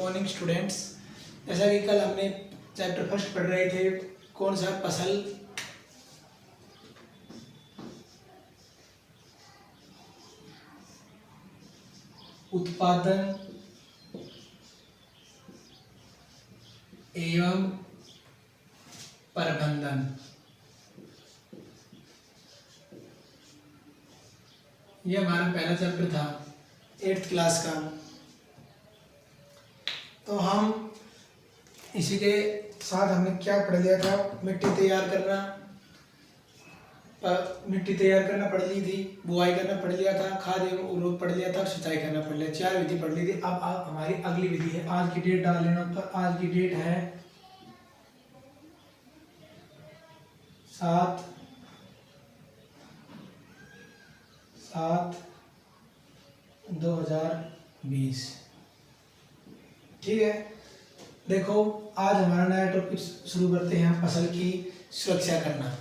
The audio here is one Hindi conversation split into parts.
Morning students. जैसा कि कल हमने चैप्टर फर्स्ट पढ़ रहे थे, कौन सा फसल उत्पादन एवं प्रबंधन। यह हमारा पहला चैप्टर था 8th क्लास का। तो हम इसी के साथ हमने क्या पढ़ लिया था, मिट्टी तैयार करना पढ़ ली थी, बुआई करना पढ़ लिया था, खाद एवं उर्वरक पढ़ लिया था, सिंचाई करना पढ़ लिया। 4 विधि पढ़ ली थी। अब हमारी अगली विधि है, आज की डेट डाल लेना ऊपर। आज की डेट है 7/7/2020। ठीक है, देखो आज हमारा नया टॉपिक शुरू करते हैं, फसल की सुरक्षा करना।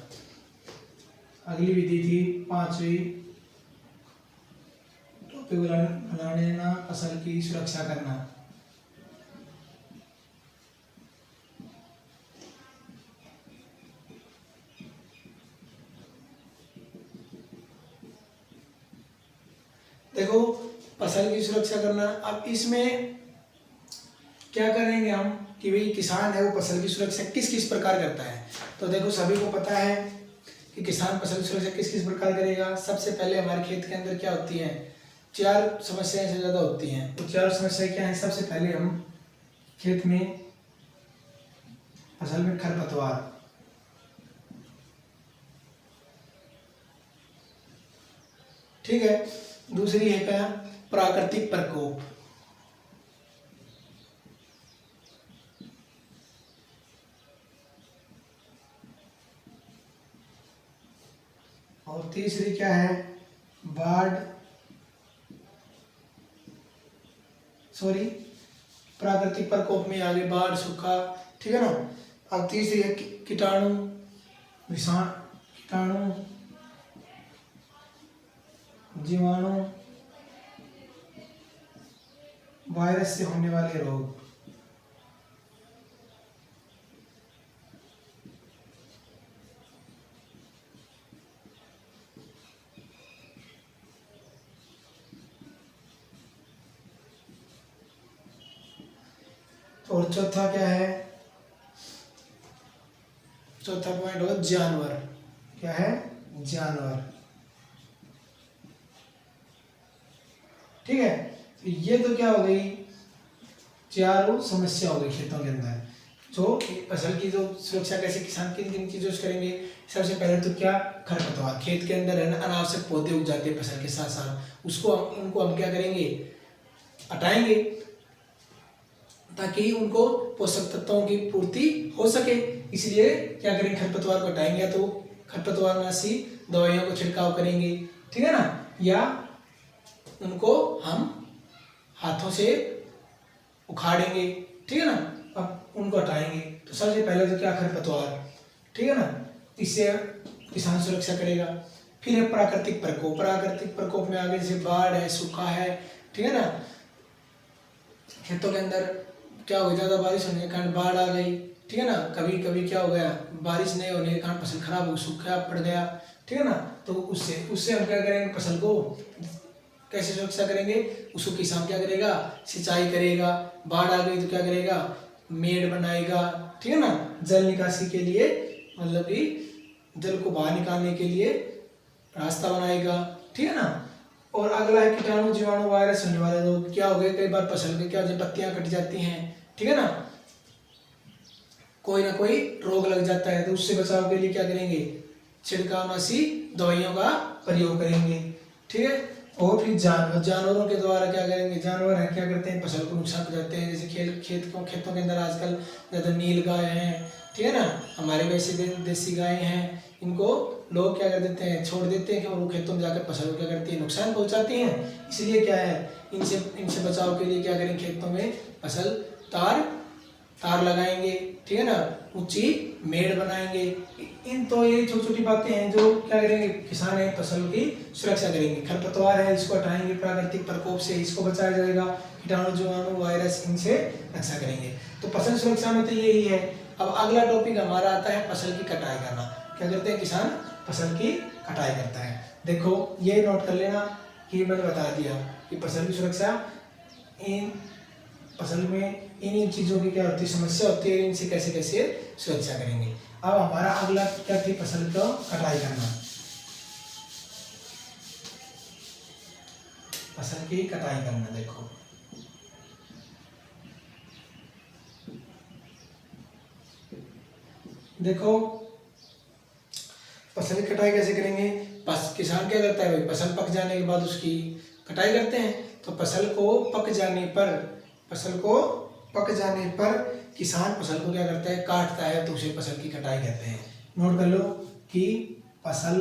अगली विधि थी 5वीं टॉपिक बनाने ना, फसल की सुरक्षा करना। देखो फसल की सुरक्षा करना। अब इसमें क्या करेंगे हम कि भाई किसान है वो फसल की सुरक्षा किस किस प्रकार करता है। तो देखो सभी को पता है कि किसान फसल की सुरक्षा किस किस प्रकार करेगा। सबसे पहले हमारे खेत के अंदर क्या होती है, 4 समस्याएं से ज़्यादा होती हैं। वो 4 समस्याएं क्या हैं? सबसे पहले हम खेत में फसल में खरपतवार, ठीक है। दूसरी है क्या? प्राकृतिक प्रकोप। और तीसरी क्या है? प्राकृतिक प्रकोप में आगे बाढ़, सूखा, ठीक है ना। अब तीसरी है कीटाणु, जीवाणु, वायरस से होने वाले रोग। और चौथा क्या है? चौथा पॉइंट हो जानवर। क्या है? जानवर। ठीक है, तो ये तो क्या हो गई, 4 समस्या हो गई खेतों के अंदर। जो फसल की जो सुरक्षा कैसे किसान किन किन चीजों से करेंगे। सबसे पहले तो क्या? खरपतवार। खेत के अंदर है ना अनावश्यक पौधे उग जाते हैं फसल के साथ साथ, उनको हम क्या करेंगे? हटाएंगे, ताकि उनको पोषक तत्वों की पूर्ति हो सके। इसलिए क्या करेंगे? खरपतवार को हटाएंगे, या तो खरपतवारनाशी दवाइयों को छिड़काव करेंगे, ठीक है ना, या उनको हम हाथों से उखाड़ेंगे, ठीक है ना। अब उनको हटाएंगे। तो सबसे पहले तो क्या? खरपतवार, ठीक है ना, इससे किसान सुरक्षा करेगा। फिर है प्राकृतिक प्रकोप। प्राकृतिक प्रकोप में आगे जैसे बाढ़ है, सूखा है, ठीक है ना। खेतों के अंदर क्या हो गया, ज़्यादा बारिश होने के कारण बाढ़ आ गई, ठीक है ना। कभी कभी क्या हो गया, बारिश नहीं होने के कारण फसल खराब हो, सूखा पड़ गया, ठीक है ना। तो उससे हम क्या करेंगे? फसल को कैसे सुरक्षा करेंगे? उसको किसान क्या करेगा? सिंचाई करेगा। बाढ़ आ गई तो क्या करेगा? मेड़ बनाएगा, ठीक है ना, जल निकासी के लिए, मतलब कि जल को बाहर निकालने के लिए रास्ता बनाएगा, ठीक है ना। और अगला है कीटाणु, जीवाणु, वायरस होने वाले रोग। क्या हो गए, कई बार फसल के क्या हो, पत्तियां कट जाती हैं, ठीक है ना, कोई ना कोई रोग लग जाता है। तो उससे बचाव के लिए क्या करेंगे? छिड़कावनाशी दवाइयों का प्रयोग करेंगे, ठीक है। और फिर जानवरों के द्वारा क्या करेंगे? जानवर है क्या करते हैं? फसल को नुकसान पहुंचाते हैं। जैसे खेतों के अंदर आजकल ज़्यादा नील गाय हैं, ठीक है ना, हमारे वैसे देसी गाय हैं। इनको लोग क्या कर देते हैं? छोड़ देते हैं कि वो खेतों में जाकर फसल को क्या करती है? नुकसान पहुंचाती हैं। इसलिए क्या है, इनसे बचाव के लिए क्या करें? खेतों में फसल तार तार लगाएंगे, ठीक है ना, ऊंची मेड़ बनाएंगे। इन तो ये छोटी छोटी बातें हैं जो क्या करेंगे, किसान है फसल की सुरक्षा करेंगे। खरपतवार है इसको हटाएंगे, प्राकृतिक प्रकोप से इसको बचाया जाएगा, कीटाणु जीवाणु वायरस इनसे रक्षा करेंगे। तो फसल सुरक्षा में तो यही है। अब अगला टॉपिक हमारा आता है फसल की कटाई करना। क्या करते हैं किसान, फसल की कटाई करता है। देखो ये नोट कर लेना कि मैंने बता दिया कि फसल की सुरक्षा, इन फसल में इन चीज़ों की क्या होती है, समस्या होती है, इनसे कैसे कैसे सुरक्षा करेंगे। अब हमारा अगला क्या थी, फसल को कटाई करना। फसल की कटाई करना, देखो फसल की कटाई कैसे करेंगे। किसान क्या करता है भाई, फसल पक जाने के बाद उसकी कटाई करते हैं। तो फसल को पक जाने पर किसान फसल को क्या करता है, काटता है, तो उसे फसल की कटाई कहते हैं। नोट कर लो कि फसल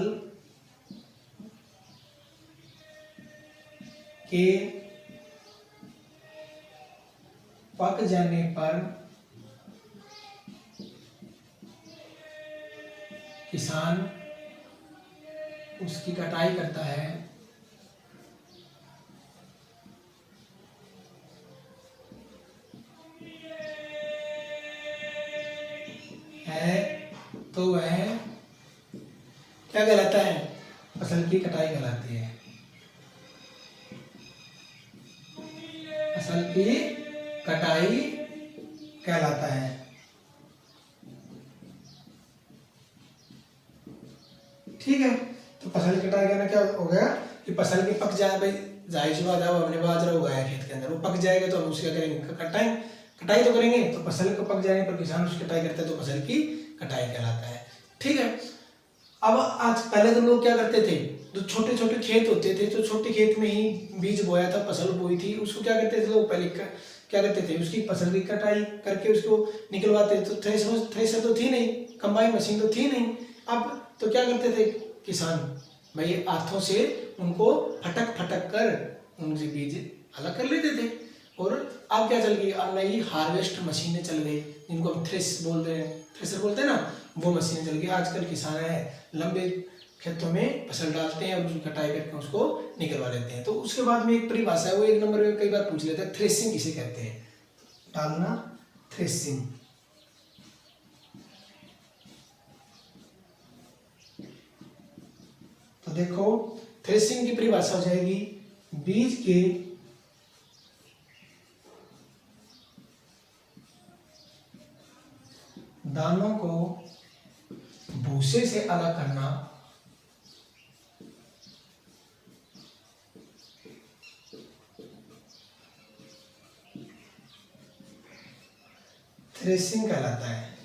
के पक जाने पर किसान उसकी कटाई करता है, तो वह क्या कहलाता है, फसल की कटाई कहलाती है। फसल की कटाई कहलाता है। ठीक है, तो फसल की कटाई करना क्या हो गया कि फसल की पक जाए, भाई जाहिर सी बात है, वो हमने बाजरा उगाया खेत के अंदर, वो पक जाएगा तो हम उसका करेंगे कटाई तो करेंगे। तो फसल को पक जाने पर किसान उसकी कटाई करता है, तो फसल की कटाई कहलाता है। ठीक है, अब आज पहले तो लोग क्या करते थे, जो छोटे छोटे खेत होते थे, तो छोटे खेत में ही बीज बोया था, फसल बोई थी, उसको क्या करते थे लोग, पहले क्या करते थे, उसकी फसल की कटाई करके उसको निकलवाते। तो थ्रेसर तो थी नहीं, कंबाइन मशीन तो थी नहीं। अब तो क्या करते थे किसान, भाई हाथों से उनको फटक फटक कर उनसे बीज अलग कर लेते थे। और अब क्या चल गई, अब नई हार्वेस्ट मशीनें चल गई, जिनको हम थ्रेसर बोलते हैं ना, वो मशीनें चल गई। आजकल किसान है लंबे खेतों में फसल डालते हैं और उसकी कटाई करके उसको निकलवा लेते हैं। तो उसके बाद में एक परिभाषा है, वो एक नंबर में कई बार पूछ लेते हैं, थ्रेसिंग किसे कहते हैं, डालना, थ्रेसिंग। तो देखो थ्रेसिंग की परिभाषा हो जाएगी, बीज के दानों को भूसे से अलग करना, थ्रेसिंग कहलाता है।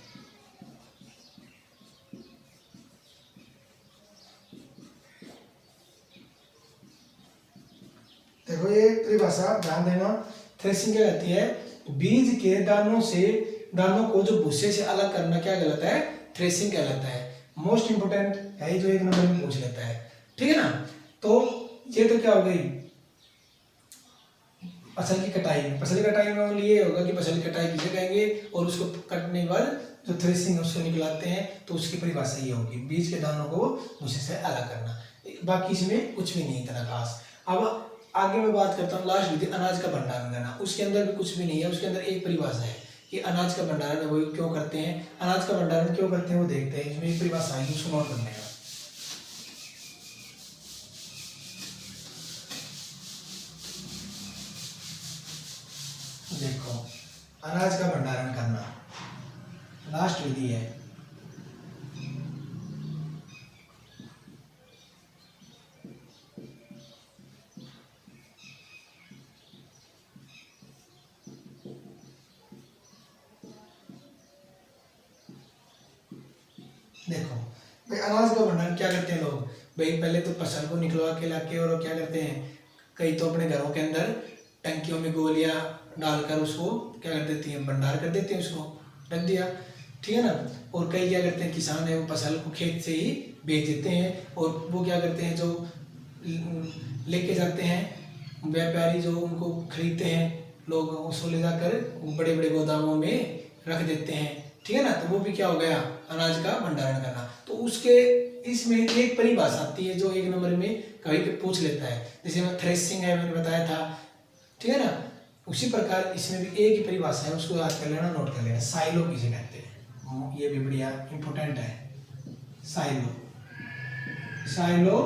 देखो ये परिभाषा ध्यान देना, थ्रेसिंग क्या कहती है, बीज के दानों को जो भूसे से अलग करना क्या कहलाता है, थ्रेसिंग कहलाता है। मोस्ट इंपोर्टेंट है, जो एक नंबर में पूछ लेता है। ठीक है ना, तो ये तो क्या हो गई फसल की कटाई में ये होगा कि फसल की कटाई किसे कहेंगे, और उसको कटने के बाद जो थ्रेसिंग है उसको निकलाते हैं, तो उसकी परिभाषा ये होगी, बीज के दानों को भूसे से अलग करना। बाकी इसमें कुछ भी नहीं इतना खास। अब आगे मैं बात करता हूँ लास्ट विधि, अनाज का भंडारण करना। उसके अंदर भी कुछ भी नहीं है, उसके अंदर एक परिभाषा है कि अनाज का भंडारण वो क्यों करते हैं, अनाज का भंडारण क्यों करते हैं वो देखते हैं। इसमें एक परिभाषा है, उसको नोट करने का। देखो अनाज का भंडारण करना लास्ट विधि है। देखो भाई अनाज का भंडारण क्या करते हैं लोग, भाई पहले तो फसल को निकलवा के लाके, और क्या करते हैं, कई तो अपने घरों के अंदर टंकियों में गोलियां डालकर उसको क्या कर देती हैं, भंडार कर देते हैं, उसको रख दिया। ठीक है ना, और कई क्या करते हैं किसान है, वो फसल को खेत से ही बेच देते हैं, और वो क्या करते हैं, जो लेके जाते हैं व्यापारी, जो उनको खरीदते हैं लोग, उसको ले जाकर बड़े बड़े गोदामों में रख देते हैं, ठीक है ना, तो वो भी क्या हो गया, अनाज का भंडारण करना। तो उसके इसमें एक परिभाषा आती है जो 1 नंबर में कभी पूछ लेता है, जैसे थ्रेसिंग है, मैंने बताया था, ठीक है ना, उसी प्रकार इसमें भी एक ही परिभाषा है, उसको याद कर लेना, नोट कर लेना। साइलो किसे कहते हैं, ये भी बढ़िया इंपॉर्टेंट है। साइलो, साइलो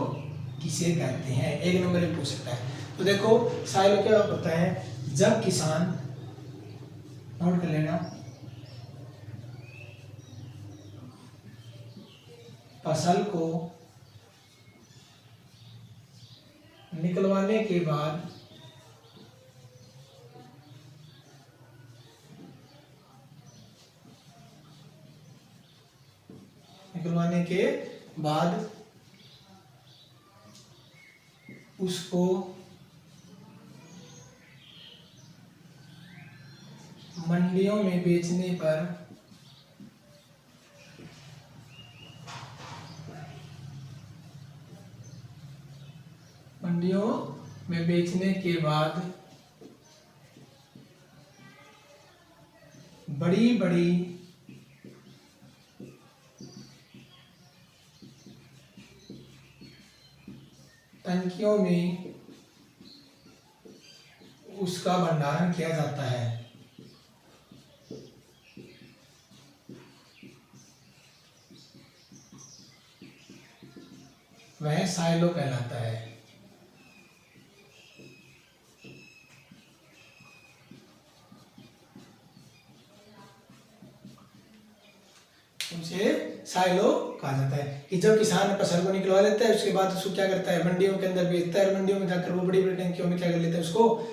किसे कहते हैं, 1 नंबर में पूछ सकता है। तो देखो साइलो क्या होता है, जब किसान, नोट कर लेना, फसल को निकलवाने के बाद उसको मंडियों में बेचने पर बड़ी बड़ी टंकियों में उसका भंडारण किया जाता है, वह साइलो कहलाता है। उसे साइलो कहा जाता है कि जब किसान फसल को निकलवा लेता है, उसके बाद उसको क्या करता है, मंडियों के अंदर बेचता है, और मंडियों में जाकर वो बड़ी बड़ी टंकियों में क्या कर लेते हैं, उसको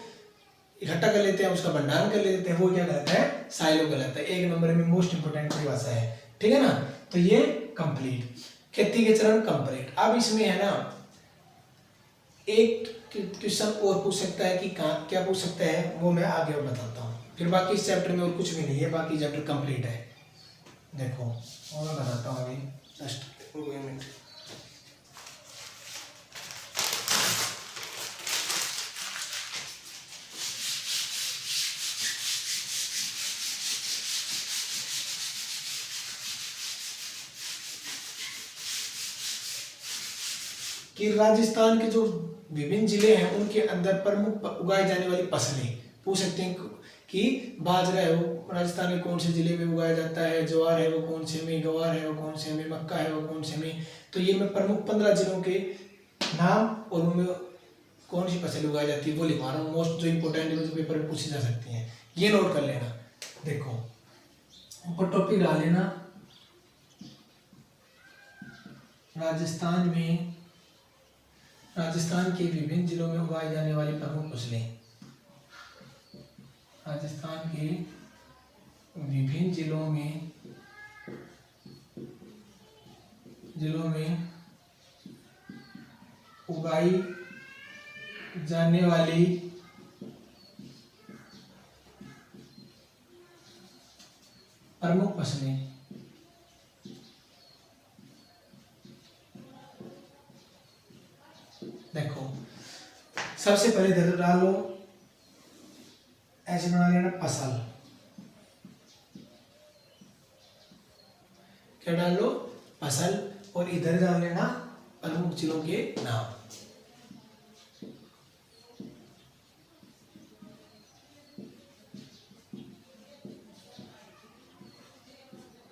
इकट्ठा कर लेते हैं, उसका भंडारण कर लेते हैं, वो क्या कहलाता है, साइलो कहलाता है। 1 नंबर में मोस्ट इंपोर्टेंट परिभाषा है, ठीक है ना। तो ये कंप्लीट, खेती के चरण कंप्लीट। अब इसमें है ना एक क्वेश्चन और पूछ सकता है कि क्या पूछ सकता है, वो मैं आगे और बताता हूँ, फिर बाकी इस चैप्टर में और कुछ भी नहीं है, बाकी चैप्टर कंप्लीट है। देखो और मैं बताता हूँ अभी, जस्ट 2 मिनट। कि राजस्थान के जो विभिन्न जिले हैं उनके अंदर प्रमुख उगाई जाने वाली फसलें पूछ सकते हैं कि बाजरा है वो राजस्थान के कौन से जिले में उगाया जाता है, ज्वार है वो कौन से में, गवार है वो कौन से में, मक्का है वो कौन से में। तो ये मैं प्रमुख 15 जिलों के नाम और उनमें कौन सी फसल उगाई जाती है वो लिखवा रहा हूँ, मोस्ट जो इंपॉर्टेंट है जो पेपर में पूछी जा सकती हैं, ये नोट कर लेना। देखो ऊपर टॉपिक डाल लेना, राजस्थान के विभिन्न जिलों में उगाई जाने वाली प्रमुख फसलें। राजस्थान के विभिन्न जिलों में उगाई जाने वाली प्रमुख फसलें। देखो सबसे पहले इधर डालो, ऐसे बना लेना फसल, क्या डाल लो, फसल, और इधर डाल लेना प्रमुख जिलों के नाम।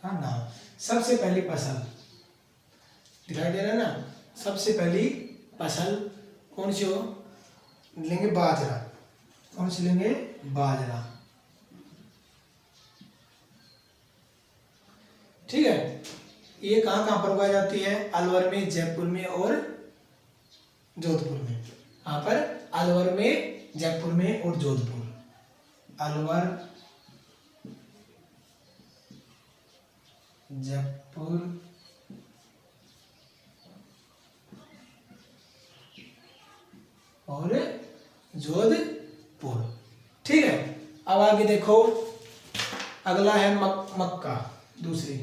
हाँ नाम, सबसे पहली फसल दिखाई दे रहा है ना, सबसे पहली फसल कौन सी हो, लेंगे बाजरा, कौन सी लेंगे, बाजरा, ठीक है। ये कहाँ कहाँ पर उगाई जाती है, अलवर में, जयपुर में और जोधपुर में। कहाँ पर, अलवर में, जयपुर में और जोधपुर। अलवर, जयपुर और जोधपुर, ठीक है। अब आगे देखो, अगला है मक्का, दूसरी,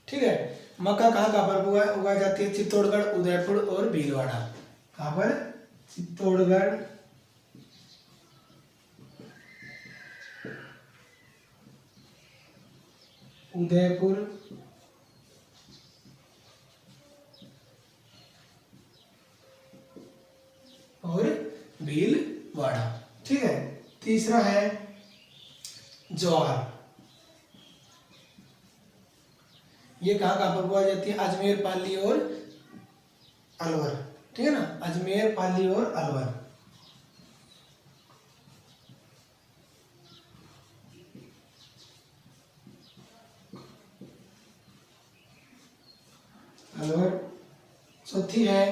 ठीक है। मक्का कहाँ कहाँ पर उगाई जाती है, चित्तौड़गढ़, उदयपुर और भीलवाड़ा। कहाँ पर, चित्तौड़गढ़, उदयपुर और भीलवाड़ा। ठीक है। तीसरा है ज्वार। ये कहाँ पर पाई जाती है? अजमेर, पाली और अलवर। ठीक है ना, अजमेर, पाली और अलवर। अलवर। चौथी है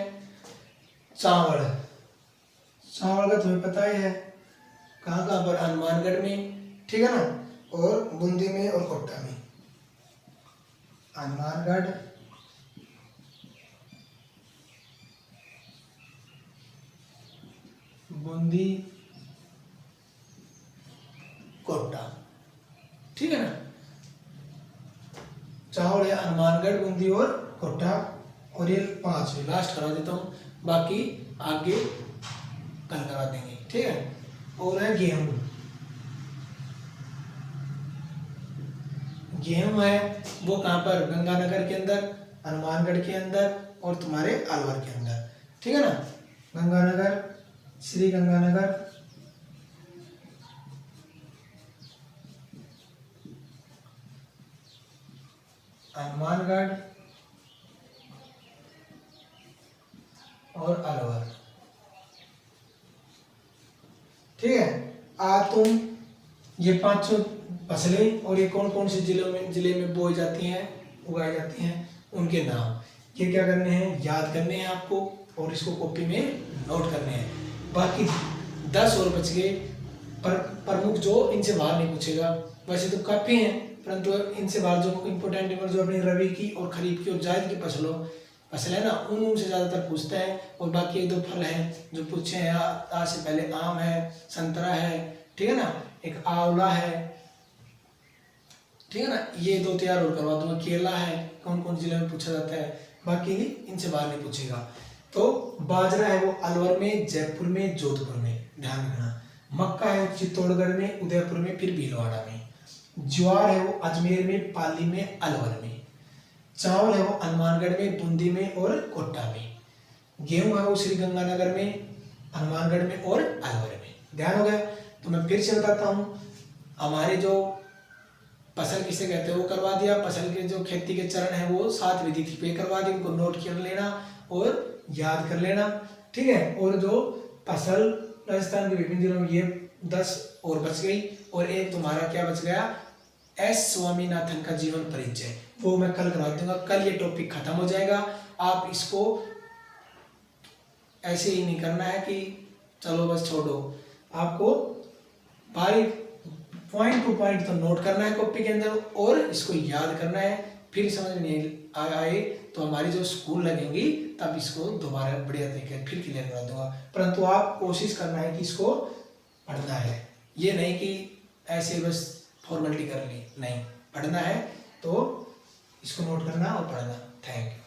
चावल। चावल का तुम्हें पता ही है, कहाँ कहाँ पर? हनुमानगढ़ में, ठीक है ना, और बूंदी में और कोटा में। हनुमानगढ़, बूंदी, कोटा। ठीक है ना, चावल है हनुमानगढ़, बूंदी और कोटा। और ये 5 लास्ट करा देता हूँ, बाकी आगे कल करा देंगे। ठीक है। और है गेहूं। गेहूं है वो कहाँ पर? गंगानगर के अंदर, हनुमानगढ़ के अंदर और तुम्हारे अलवर के अंदर। ठीक है ना, गंगानगर, श्री गंगानगर, हनुमानगढ़ और अलवर। ठीक है। तुम ये 5 फसलें और ये कौन कौन से जिले में बोई जाती हैं, उगाई जाती हैं, उनके नाम ये क्या करने हैं? याद करने हैं आपको, और इसको कॉपी में नोट करने हैं। बाकी 10 और बच गए, पर प्रमुख जो इनसे बाहर नहीं पूछेगा। वैसे तो काफ़ी हैं, परंतु इनसे बाहर जो इम्पोर्टेंट जो अपनी रबी की और खरीफ की और जायद की फसल है ना, उनसे ज़्यादातर पूछता है। और बाकी 1-2 फल हैं जो पूछे हैं आज से पहले। आम है, संतरा है, ठीक है ना, एक आंवला है, ठीक है ना, ये 2 तैयार और करवा दूंगा। केला है, कौन कौन जिले में पूछा जाता है, बाकी इनसे बाहर नहीं पूछेगा। तो बाजरा है वो अलवर में, जयपुर में, जोधपुर में, ध्यान रखना। मक्का है चित्तौड़गढ़ में, उदयपुर में, फिर भीलवाड़ा में। ज्वार है वो अजमेर में, पाली में, अलवर में। चावल है वो हनुमानगढ़ में, बूंदी में और कोटा में। गेहूं है वो श्री गंगानगर में, हनुमानगढ़ में और अलवर में। ध्यान हो गया? तो मैं फिर से बताता हूँ, हमारे जो फसल किसे कहते हैं वो करवा दिया। फसल के जो खेती के चरण है वो 7 विधि पे करवा दी, उनको नोट कर लेना और याद कर लेना। ठीक है। और जो फसल राजस्थान के विभिन्न जिलों में, ये 10 और बच गई। और एक तुम्हारा क्या बच गया? एस स्वामीनाथन का जीवन परिचय, वो मैं कल करवा दूंगा। कल ये टॉपिक खत्म हो जाएगा। आप इसको ऐसे ही नहीं करना है कि चलो बस छोड़ो, आपको बारीक पॉइंट टू पॉइंट तो नोट करना है कॉपी के अंदर और इसको याद करना है। फिर समझ नहीं आए तो हमारी जो स्कूल लगेंगी तब इसको दोबारा बढ़िया तरीके फिर क्लियर करा दूंगा। परंतु आप कोशिश करना है कि इसको पढ़ना है, ये नहीं कि ऐसे बस फॉर्मेलिटी कर ली, नहीं, पढ़ना है तो इसको नोट करना और पढ़ना। Thank you.